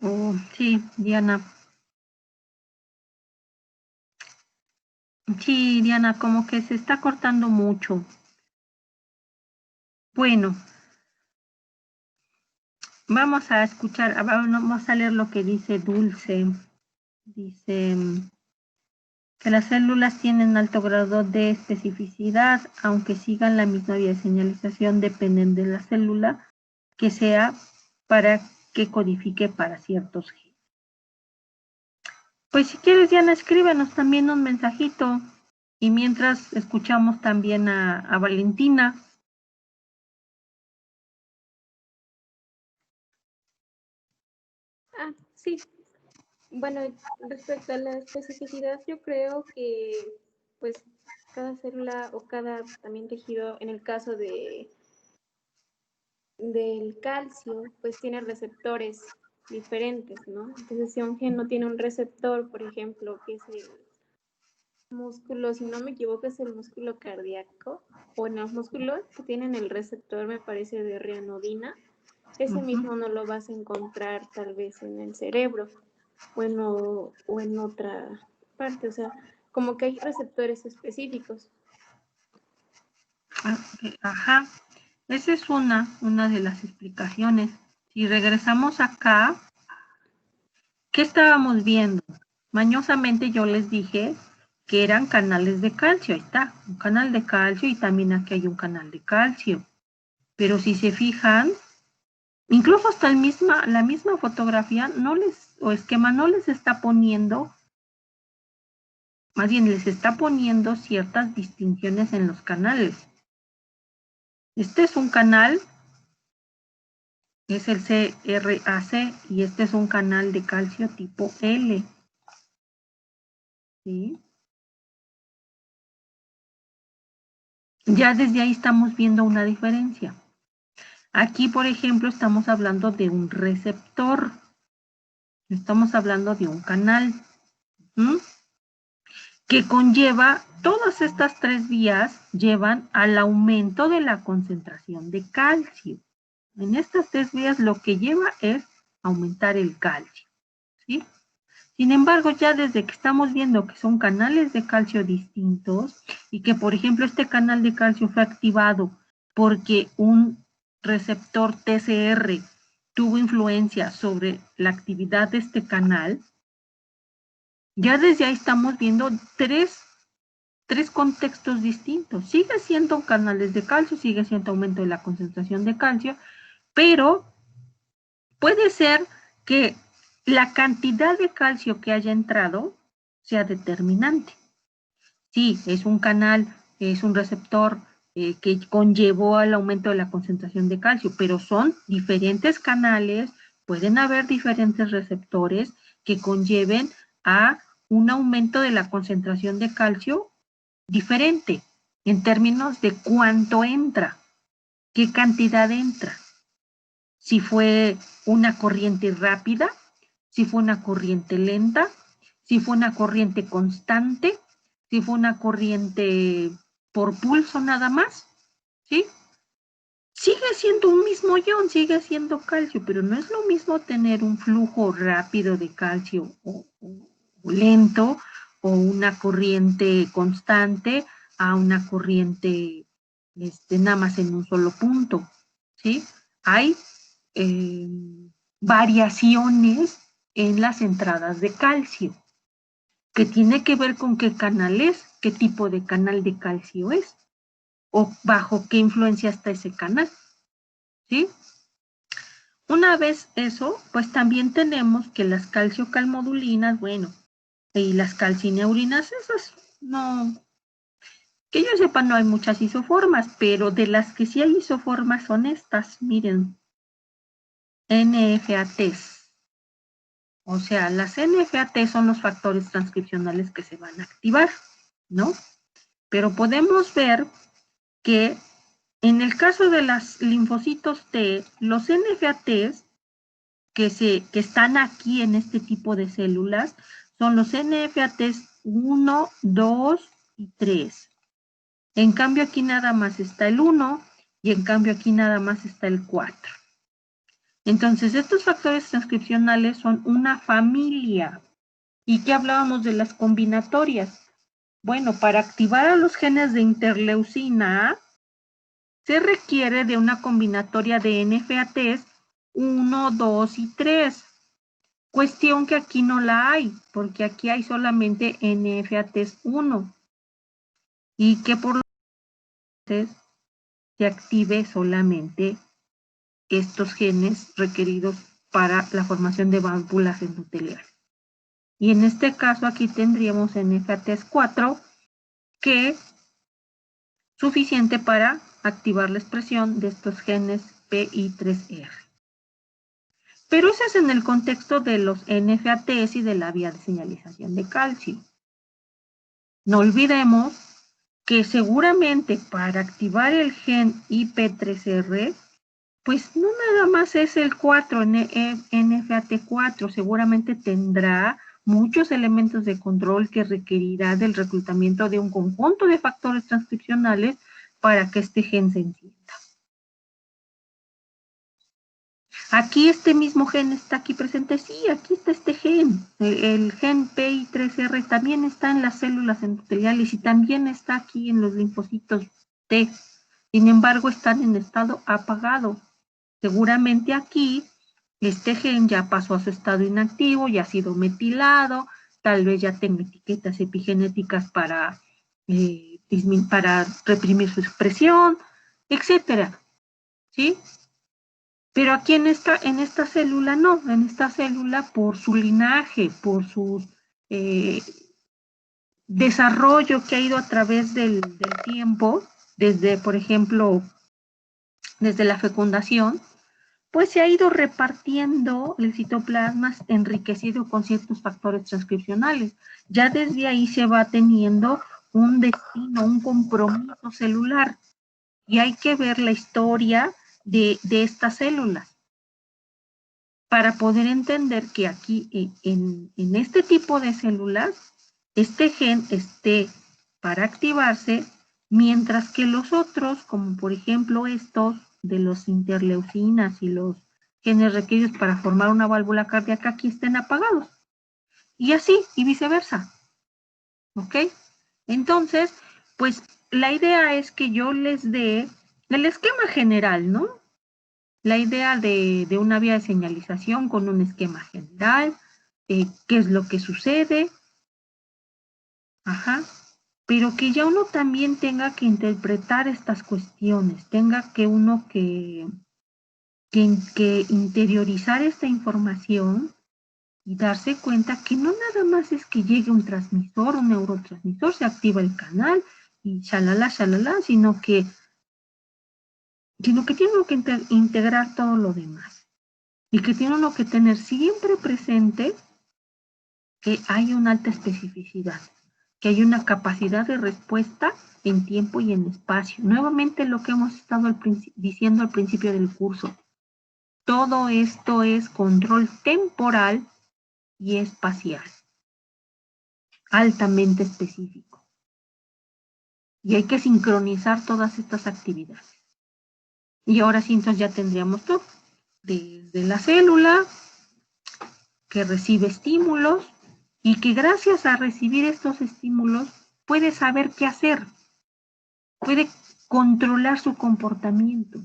Oh, sí, Diana. Sí, Diana, como que se está cortando mucho. Bueno, vamos a escuchar, vamos a leer lo que dice Dulce. Dice que las células tienen alto grado de especificidad, aunque sigan la misma vía de señalización, dependen de la célula que sea para que codifique para ciertos genes. Pues si quieres, Diana, escríbenos también un mensajito. Y mientras escuchamos también a Valentina. Sí. Bueno, respecto a la especificidad, yo creo que pues cada célula o cada también tejido, en el caso del calcio, pues tiene receptores diferentes, ¿no? Entonces, si un gen no tiene un receptor, por ejemplo, que es el músculo, si no me equivoco, es el músculo cardíaco, o en los músculos que tienen el receptor, me parece, de rianodina, ese mismo no lo vas a encontrar tal vez en el cerebro o en otra parte, o sea, como que hay receptores específicos. Ajá, esa es una de las explicaciones. Si regresamos acá, ¿qué estábamos viendo? Mañosamente yo les dije que eran canales de calcio, ahí está, un canal de calcio y también aquí hay un canal de calcio. Pero si se fijan, incluso hasta la misma fotografía o esquema no les está poniendo, más bien les está poniendo ciertas distinciones en los canales. Este es un canal, es el CRAC, y este es un canal de calcio tipo L. ¿Sí? Ya desde ahí estamos viendo una diferencia. Aquí, por ejemplo, estamos hablando de un receptor. Estamos hablando de un canal. Que conlleva, todas estas tres vías llevan al aumento de la concentración de calcio. En estas tres vías lo que lleva es aumentar el calcio, ¿sí? Sin embargo, ya desde que estamos viendo que son canales de calcio distintos y que, por ejemplo, este canal de calcio fue activado porque un receptor TCR tuvo influencia sobre la actividad de este canal, ya desde ahí estamos viendo tres contextos distintos. Sigue siendo canales de calcio, sigue siendo aumento de la concentración de calcio, pero puede ser que la cantidad de calcio que haya entrado sea determinante. Sí, es un canal, es un receptor que conllevó al aumento de la concentración de calcio, pero son diferentes canales, pueden haber diferentes receptores que conlleven a un aumento de la concentración de calcio diferente en términos de cuánto entra, qué cantidad entra. Si fue una corriente rápida, si fue una corriente lenta, si fue una corriente constante, si fue una corriente por pulso nada más, ¿sí? Sigue siendo un mismo ion, sigue siendo calcio, pero no es lo mismo tener un flujo rápido de calcio o lento, o una corriente constante a una corriente nada más en un solo punto, ¿sí? Hay variaciones en las entradas de calcio, que tiene que ver con qué canal es, qué tipo de canal de calcio es, o bajo qué influencia está ese canal, ¿sí? Una vez eso, pues también tenemos que las calciocalmodulinas, bueno, y las calcineurinas, esas no, que yo sepa no hay muchas isoformas, pero de las que sí hay isoformas son estas, miren, NFATs. O sea, las NFAT son los factores transcripcionales que se van a activar, ¿no? Pero podemos ver que en el caso de los linfocitos T, los NFATs que están aquí en este tipo de células son los NFATs 1, 2 y 3. En cambio aquí nada más está el 1 y en cambio aquí nada más está el 4. Entonces estos factores transcripcionales son una familia. ¿Y qué hablábamos de las combinatorias? Bueno, para activar a los genes de interleucina A, se requiere de una combinatoria de NFATs 1, 2 y 3. Cuestión que aquí no la hay, porque aquí hay solamente NFATs 1. Y que por lo tanto se active solamente estos genes requeridos para la formación de válvulas endoteliales. Y en este caso aquí tendríamos NFATs 4, que es suficiente para activar la expresión de estos genes PI3R. Pero eso es en el contexto de los NFATs y de la vía de señalización de calcio. No olvidemos que seguramente para activar el gen IP3R, pues no nada más es el 4, NFAT4, seguramente tendrá muchos elementos de control que requerirá del reclutamiento de un conjunto de factores transcripcionales para que este gen se encienda. Aquí este mismo gen está aquí presente, sí, aquí está este gen, el gen PI3R también está en las células endoteliales y también está aquí en los linfocitos T, sin embargo están en estado apagado. Seguramente aquí este gen ya pasó a su estado inactivo, ya ha sido metilado, tal vez ya tenga etiquetas epigenéticas para reprimir su expresión, etcétera, ¿sí? Pero aquí en esta célula no, en esta célula por su linaje, por su desarrollo que ha ido a través del tiempo, desde, por ejemplo, desde la fecundación, pues se ha ido repartiendo el citoplasma enriquecido con ciertos factores transcripcionales. Ya desde ahí se va teniendo un destino, un compromiso celular. Y hay que ver la historia de estas células para poder entender que aquí en este tipo de células, este gen esté para activarse, mientras que los otros, como por ejemplo estos de los interleucinas y los genes requeridos para formar una válvula cardíaca aquí estén apagados. Y así, y viceversa. ¿Ok? Entonces, pues la idea es que yo les dé el esquema general, ¿no? La idea de una vía de señalización con un esquema general, qué es lo que sucede, ajá, pero que ya uno también tenga que interpretar estas cuestiones, tenga que uno que interiorizar esta información y darse cuenta que no nada más es que llegue un transmisor, un neurotransmisor, se activa el canal y shalala, sino que tiene uno que integrar todo lo demás y que tiene uno que tener siempre presente que hay una alta especificidad, que hay una capacidad de respuesta en tiempo y en espacio. Nuevamente lo que hemos estado diciendo al principio del curso. Todo esto es control temporal y espacial, altamente específico. Y hay que sincronizar todas estas actividades. Y ahora sí, entonces ya tendríamos todo. Desde la célula, que recibe estímulos, y que gracias a recibir estos estímulos puede saber qué hacer, puede controlar su comportamiento,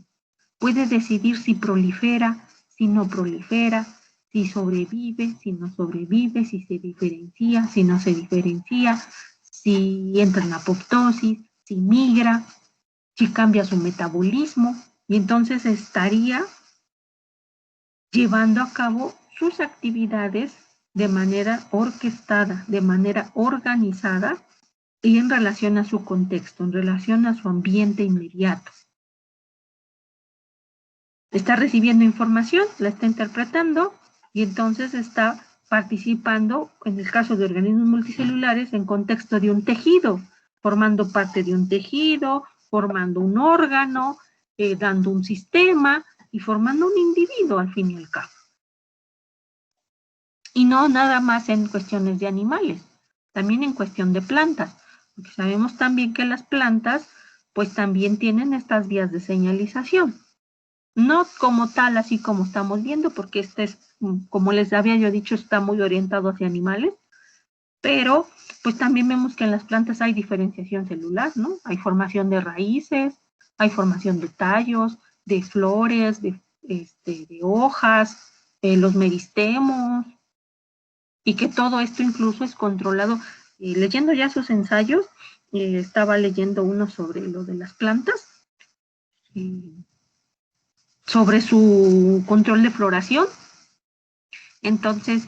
puede decidir si prolifera, si no prolifera, si sobrevive, si no sobrevive, si se diferencia, si no se diferencia, si entra en apoptosis, si migra, si cambia su metabolismo, y entonces estaría llevando a cabo sus actividades de manera orquestada, de manera organizada y en relación a su contexto, en relación a su ambiente inmediato. Está recibiendo información, la está interpretando y entonces está participando, en el caso de organismos multicelulares, en contexto de un tejido, formando parte de un tejido, formando un órgano, dando un sistema y formando un individuo al fin y al cabo. Y no nada más en cuestiones de animales, también en cuestión de plantas, porque sabemos también que las plantas pues también tienen estas vías de señalización. No como tal, así como estamos viendo, porque este es, como les había yo dicho, está muy orientado hacia animales, pero pues también vemos que en las plantas hay diferenciación celular, ¿no? Hay formación de raíces, hay formación de tallos, de flores, de hojas, los meristemos, y que todo esto incluso es controlado. Leyendo ya sus ensayos, estaba leyendo uno sobre lo de las plantas, sobre su control de floración. Entonces,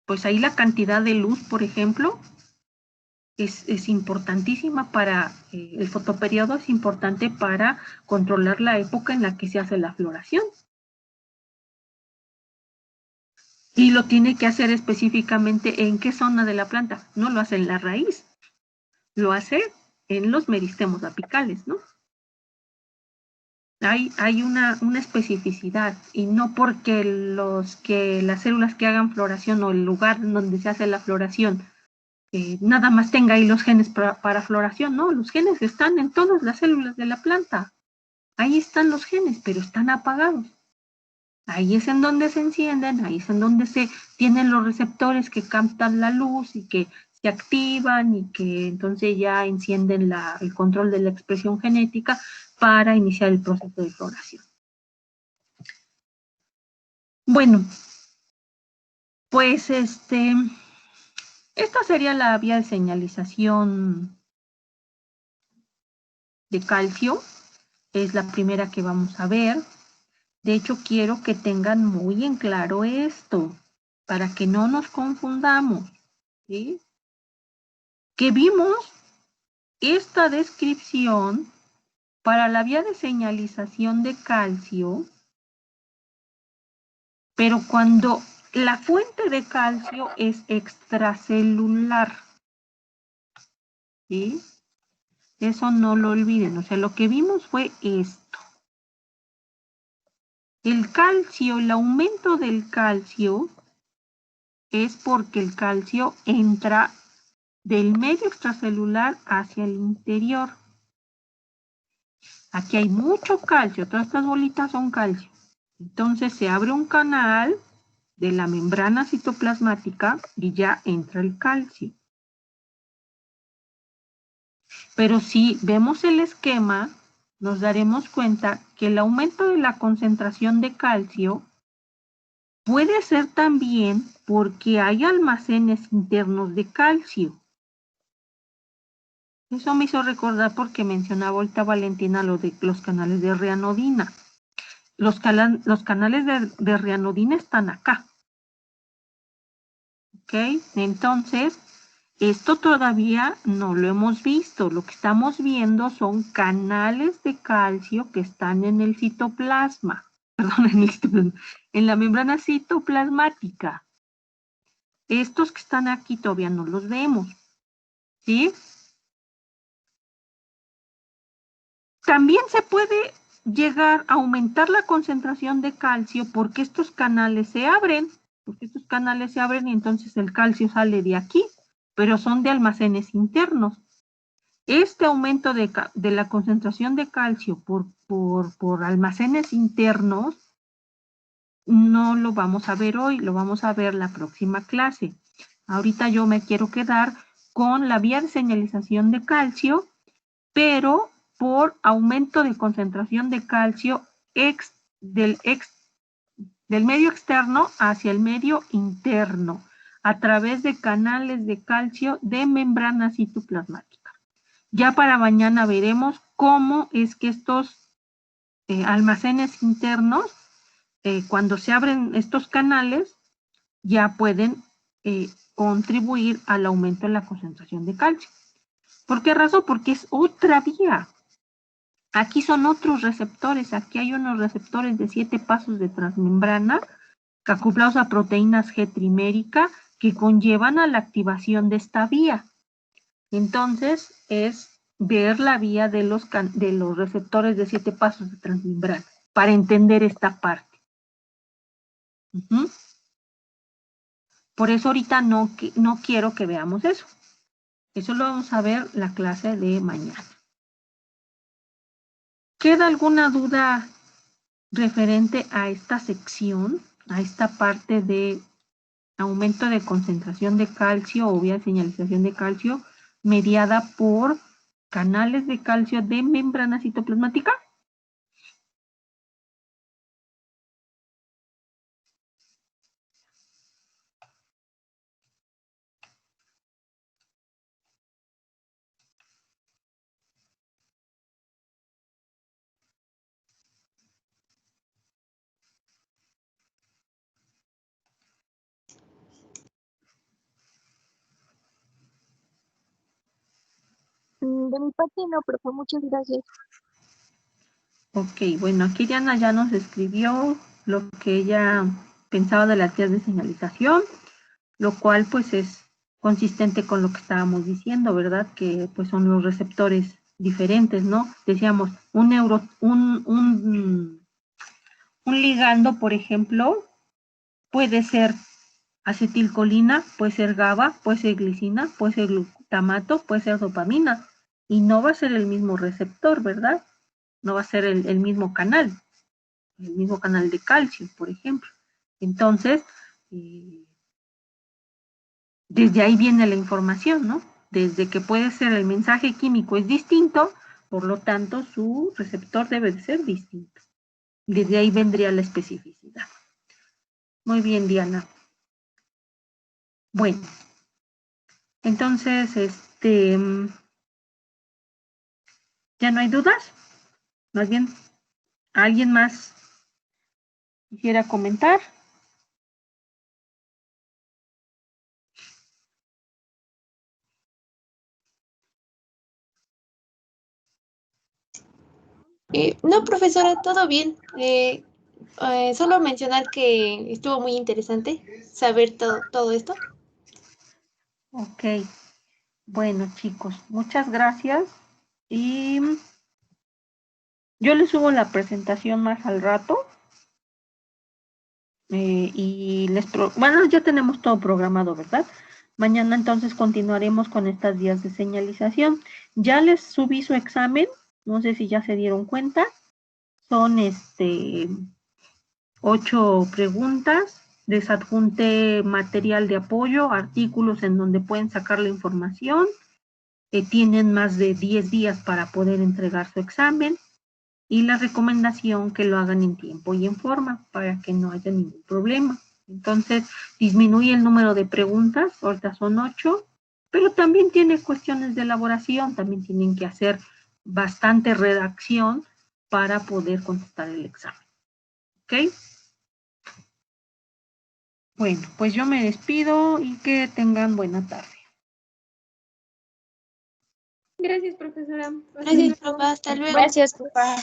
pues ahí la cantidad de luz, por ejemplo, es importantísima para, el fotoperiodo es importante para controlar la época en la que se hace la floración. Y lo tiene que hacer específicamente en qué zona de la planta. No lo hace en la raíz, lo hace en los meristemos apicales, ¿no? Hay una especificidad, y no porque las células que hagan floración o el lugar en donde se hace la floración nada más tenga ahí los genes para floración, no, los genes están en todas las células de la planta. Ahí están los genes, pero están apagados. Ahí es en donde se encienden, ahí es en donde se tienen los receptores que captan la luz y que se activan y que entonces ya encienden el control de la expresión genética para iniciar el proceso de floración. Bueno, pues esta sería la vía de señalización de calcio. Es la primera que vamos a ver. De hecho, quiero que tengan muy en claro esto, para que no nos confundamos, ¿sí? Que vimos esta descripción para la vía de señalización de calcio, pero cuando la fuente de calcio es extracelular, ¿sí? Eso no lo olviden, o sea, lo que vimos fue esto. El calcio, el aumento del calcio es porque el calcio entra del medio extracelular hacia el interior. Aquí hay mucho calcio, todas estas bolitas son calcio. Entonces se abre un canal de la membrana citoplasmática y ya entra el calcio. Pero si vemos el esquema, nos daremos cuenta que el aumento de la concentración de calcio puede ser también porque hay almacenes internos de calcio. Eso me hizo recordar porque mencionaba ahorita Valentina lo de los canales de reanodina. Los canales de reanodina están acá. ¿Ok? Entonces, esto todavía no lo hemos visto. Lo que estamos viendo son canales de calcio que están en el citoplasma. Perdón, en la membrana citoplasmática. Estos que están aquí todavía no los vemos. ¿Sí? También se puede llegar a aumentar la concentración de calcio porque estos canales se abren. Y entonces el calcio sale de aquí, pero son de almacenes internos. Este aumento de la concentración de calcio por almacenes internos no lo vamos a ver hoy, lo vamos a ver la próxima clase. Ahorita yo me quiero quedar con la vía de señalización de calcio, pero por aumento de concentración de calcio del medio externo hacia el medio interno, a través de canales de calcio de membrana citoplasmática. Ya para mañana veremos cómo es que estos almacenes internos, cuando se abren estos canales, ya pueden contribuir al aumento en la concentración de calcio. ¿Por qué razón? Porque es otra vía. Aquí son otros receptores. Aquí hay unos receptores de 7 pasos de transmembrana acoplados a proteínas G trimérica que conllevan a la activación de esta vía. Entonces, es ver la vía de los receptores de 7 pasos de transmembrana para entender esta parte. Por eso ahorita no quiero que veamos eso. Eso lo vamos a ver la clase de mañana. ¿Queda alguna duda referente a esta sección, a esta parte de aumento de concentración de calcio o vía de señalización de calcio mediada por canales de calcio de membrana citoplasmática? De mi parte no, profe, muchas gracias. Ok, bueno, aquí Diana ya nos escribió lo que ella pensaba de las vías de señalización, lo cual pues es consistente con lo que estábamos diciendo, ¿verdad? Que pues son los receptores diferentes, ¿no? Decíamos, un ligando, por ejemplo, puede ser acetilcolina, puede ser GABA, puede ser glicina, puede ser glutamato, puede ser dopamina, y no va a ser el mismo receptor, ¿verdad? No va a ser el mismo canal de calcio, por ejemplo. Entonces, desde ahí viene la información, ¿no? Desde que puede ser el mensaje químico es distinto, por lo tanto, su receptor debe de ser distinto. Desde ahí vendría la especificidad. Muy bien, Diana. Bueno, entonces, ¿ya no hay dudas? Más bien, ¿alguien más quisiera comentar? No, profesora, todo bien. Solo mencionar que estuvo muy interesante saber todo esto. Ok. Bueno, chicos, muchas gracias. Y yo les subo la presentación más al rato. Y bueno, ya tenemos todo programado, ¿verdad? Mañana entonces continuaremos con estas vías de señalización. Ya les subí su examen, no sé si ya se dieron cuenta. Son 8 preguntas, les adjunté material de apoyo, artículos en donde pueden sacar la información, tienen más de 10 días para poder entregar su examen y la recomendación que lo hagan en tiempo y en forma para que no haya ningún problema. Entonces, disminuye el número de preguntas, ahorita son 8, pero también tiene cuestiones de elaboración, también tienen que hacer bastante redacción para poder contestar el examen. ¿Ok? Bueno, pues yo me despido y que tengan buena tarde. Gracias, profesora. Gracias, papá. Hasta luego. Gracias, papá.